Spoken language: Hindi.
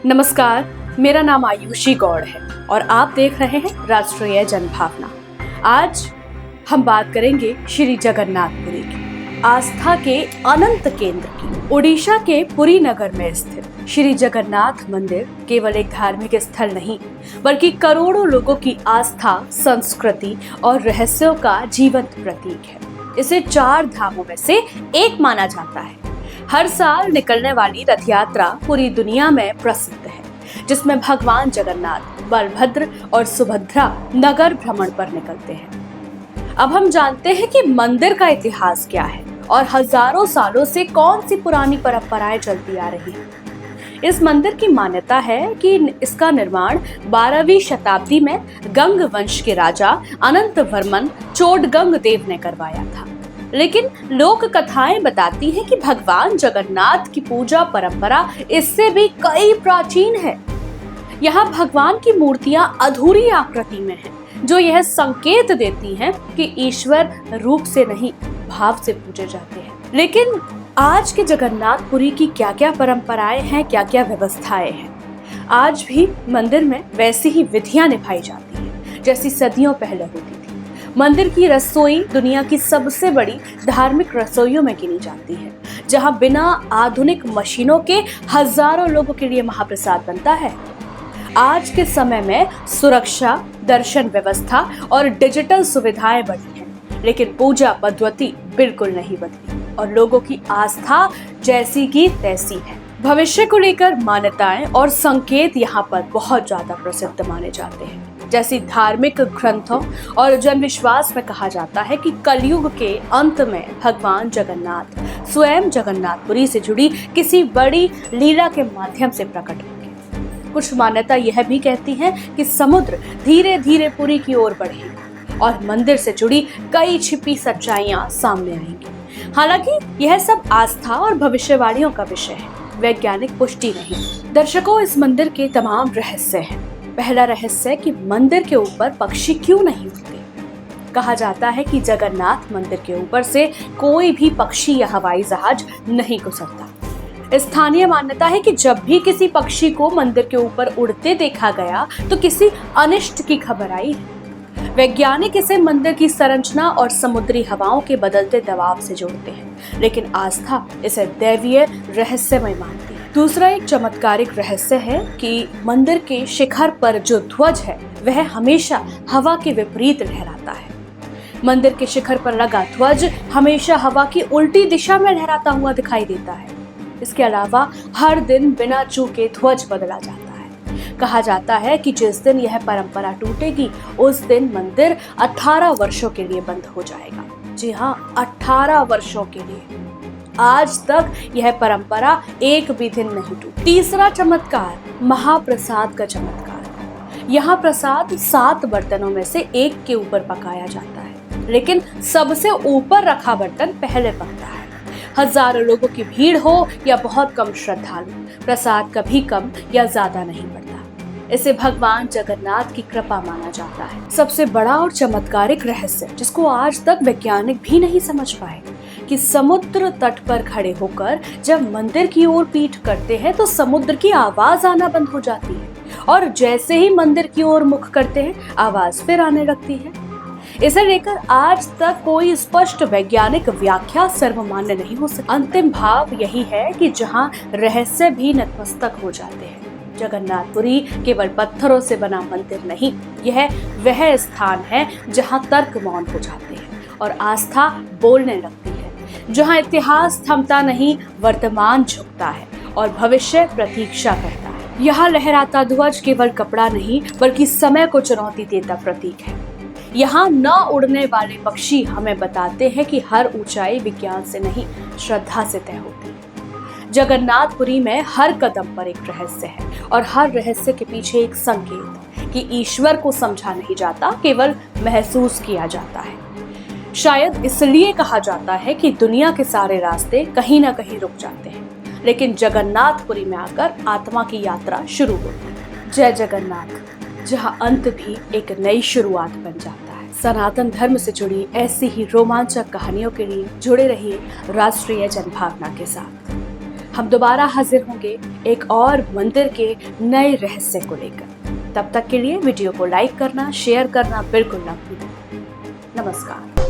नमस्कार, मेरा नाम आयुषी गौड़ है और आप देख रहे हैं राष्ट्रीय जनभावना। आज हम बात करेंगे श्री जगन्नाथपुरी की, आस्था के अनंत केंद्र की। ओडिशा के पुरी नगर में स्थित श्री जगन्नाथ मंदिर केवल एक धार्मिक स्थल नहीं, बल्कि करोड़ों लोगों की आस्था, संस्कृति और रहस्यों का जीवंत प्रतीक है। इसे 4 धामों में से एक माना जाता है। हर साल निकलने वाली रथ यात्रा पूरी दुनिया में प्रसिद्ध है, जिसमें भगवान जगन्नाथ, बलभद्र और सुभद्रा नगर भ्रमण पर निकलते हैं। अब हम जानते हैं कि मंदिर का इतिहास क्या है और हजारों सालों से कौन सी पुरानी परंपराएं चलती आ रही हैं। इस मंदिर की मान्यता है कि इसका निर्माण 12वीं शताब्दी में गंग वंश के राजा अनंत वर्मन चोडगंग देव ने करवाया था। लेकिन लोक कथाएं बताती हैं कि भगवान जगन्नाथ की पूजा परंपरा इससे भी कई प्राचीन है। यहाँ भगवान की मूर्तियां अधूरी आकृति में हैं, जो यह संकेत देती हैं कि ईश्वर रूप से नहीं, भाव से पूजे जाते हैं। लेकिन आज के जगन्नाथपुरी की क्या क्या परंपराएं हैं, क्या क्या व्यवस्थाएं हैं। आज भी मंदिर में वैसी ही विधियां निभाई जाती हैं जैसी सदियों पहले होती थी। मंदिर की रसोई दुनिया की सबसे बड़ी धार्मिक रसोइयों में गिनी जाती है, जहां बिना आधुनिक मशीनों के हजारों लोगों के लिए महाप्रसाद बनता है। आज के समय में सुरक्षा, दर्शन व्यवस्था और डिजिटल सुविधाएं बढ़ी हैं, लेकिन पूजा पद्धति बिल्कुल नहीं बदली और लोगों की आस्था जैसी की तैसी है। भविष्य को लेकर मान्यताएं और संकेत यहाँ पर बहुत ज्यादा प्रसिद्ध माने जाते हैं। जैसी धार्मिक ग्रंथों और जन विश्वास में कहा जाता है कि कलयुग के अंत में भगवान जगन्नाथ स्वयं जगन्नाथपुरी से जुड़ी किसी बड़ी लीला के माध्यम से प्रकट होंगे। कुछ मान्यता यह भी कहती है कि समुद्र धीरे धीरे पुरी की ओर बढ़ेगा और मंदिर से जुड़ी कई छिपी सच्चाइयां सामने आएंगी। हालांकि यह सब आस्था और भविष्यवाणियों का विषय है, वैज्ञानिक पुष्टि नहीं। दर्शकों, इस मंदिर के तमाम रहस्य हैं। पहला रहस्य कि मंदिर के ऊपर पक्षी क्यों नहीं उड़ते। कहा जाता है कि जगन्नाथ मंदिर के ऊपर से कोई भी पक्षी या हवाई जहाज नहीं गुजरता। स्थानीय मान्यता है कि जब भी किसी पक्षी को मंदिर के ऊपर उड़ते देखा गया तो किसी अनिष्ट की खबर आई है। वैज्ञानिक इसे मंदिर की संरचना और समुद्री हवाओं के बदलते दबाव से जोड़ते हैं, लेकिन आस्था इसे दैवीय रहस्यमय मानती है। दूसरा एक चमत्कारिक रहस्य है कि मंदिर के शिखर पर जो ध्वज है वह हमेशा हवा के विपरीत लहराता है। मंदिर के शिखर पर लगा ध्वज हमेशा हवा की उल्टी दिशा में लहराता हुआ दिखाई देता है। इसके अलावा हर दिन बिना चूके ध्वज बदला जाता है। कहा जाता है कि जिस दिन यह परंपरा टूटेगी उस दिन मंदिर 18 वर्षों के लिए बंद हो जाएगा। जी हाँ, 18 वर्षों के लिए। आज तक यह परंपरा एक भी दिन नहीं टूटी। तीसरा चमत्कार, महाप्रसाद का चमत्कार। यहाँ प्रसाद 7 बर्तनों में से एक के ऊपर पकाया जाता है, लेकिन सबसे ऊपर रखा बर्तन पहले पकता है। हजारों लोगों की भीड़ हो या बहुत कम श्रद्धालु, प्रसाद कभी कम या ज्यादा नहीं पड़ता। इसे भगवान जगन्नाथ की कृपा माना जाता है। सबसे बड़ा और चमत्कारिक रहस्य, जिसको आज तक वैज्ञानिक भी नहीं समझ पाए, कि समुद्र तट पर खड़े होकर जब मंदिर की ओर पीठ करते हैं तो समुद्र की आवाज आना बंद हो जाती है और जैसे ही मंदिर की ओर मुख करते हैं आवाज फिर आने लगती है। इसे लेकर आज तक कोई स्पष्ट वैज्ञानिक व्याख्या सर्वमान्य नहीं हो सकती। अंतिम भाव यही है कि जहां रहस्य भी नतमस्तक हो जाते हैं। जगन्नाथपुरी केवल पत्थरों से बना मंदिर नहीं, यह वह स्थान है जहां तर्क मौन हो जाते हैं और आस्था बोलने लगती है, जहां इतिहास थमता नहीं, वर्तमान झुकता है और भविष्य प्रतीक्षा करता है। यहाँ लहराता ध्वज केवल कपड़ा नहीं, बल्कि समय को चुनौती देता प्रतीक है। यहाँ न उड़ने वाले पक्षी हमें बताते हैं कि हर ऊंचाई विज्ञान से नहीं, श्रद्धा से तय होती है। जगन्नाथपुरी में हर कदम पर एक रहस्य है और हर रहस्य के पीछे एक संकेत कि ईश्वर को समझा नहीं जाता, केवल महसूस किया जाता है। शायद इसलिए कहा जाता है कि दुनिया के सारे रास्ते कहीं ना कहीं रुक जाते हैं, लेकिन जगन्नाथपुरी में आकर आत्मा की यात्रा शुरू होती है। जय जगन्नाथ, जहां अंत भी एक नई शुरुआत बन जाता है। सनातन धर्म से जुड़ी ऐसी ही रोमांचक कहानियों के लिए जुड़े रहिए राष्ट्रीय जनभावना के साथ। हम दोबारा हाजिर होंगे एक और मंदिर के नए रहस्य को लेकर। तब तक के लिए वीडियो को लाइक करना, शेयर करना बिल्कुल ना भूलें। नमस्कार।